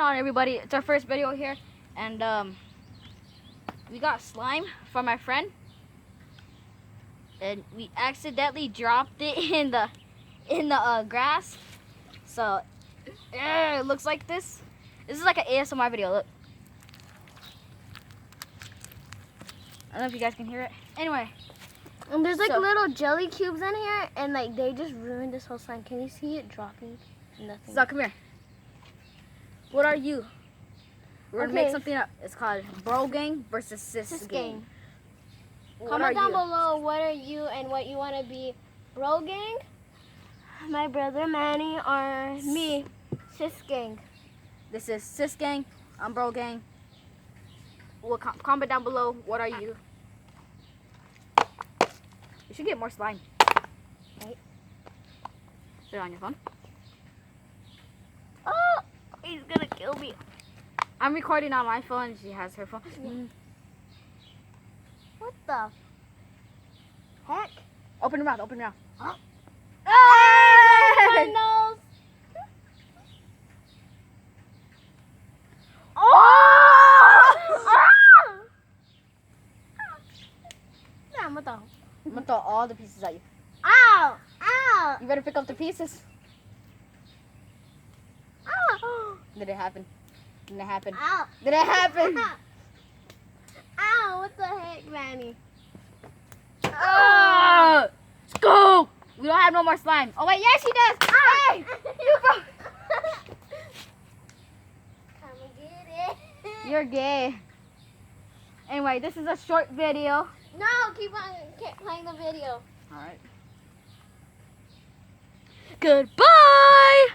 on, everybody? It's our first video here, and we got slime from my friend, and we accidentally dropped it in the grass. So it looks like this. This is like an ASMR video. Look, I don't know if you guys can hear it. Anyway, and there's like little jelly cubes in here, and like they just ruined this whole slime. Can you see it dropping? Nothing. So come here. What are you? We're gonna make something up. It's called Bro Gang versus Sis Gang. Comment down below what are you and what you want to be. Bro Gang, my brother Manny, or me, Sis Gang. This is Sis Gang. I'm Bro Gang. Well, comment down below what are you. You should get more slime. Right. Put it on your phone. Oh, he's gonna kill me. I'm recording on my phone. She has her phone. What the heck? Open your mouth. Open your mouth. Huh? Hey! My nose. I'm gonna throw all the pieces at you. Ow! Ow! You better pick up the pieces. Ow! Did it happen? Did it happen? Ow! Did it happen? Ow! What the heck, Manny? Oh! Let's go! We don't have no more slime. Oh wait, yes he does! Hey! You broke. Come and get it. You're gay. Anyway, this is a short video. No, keep playing the video. Alright. Goodbye!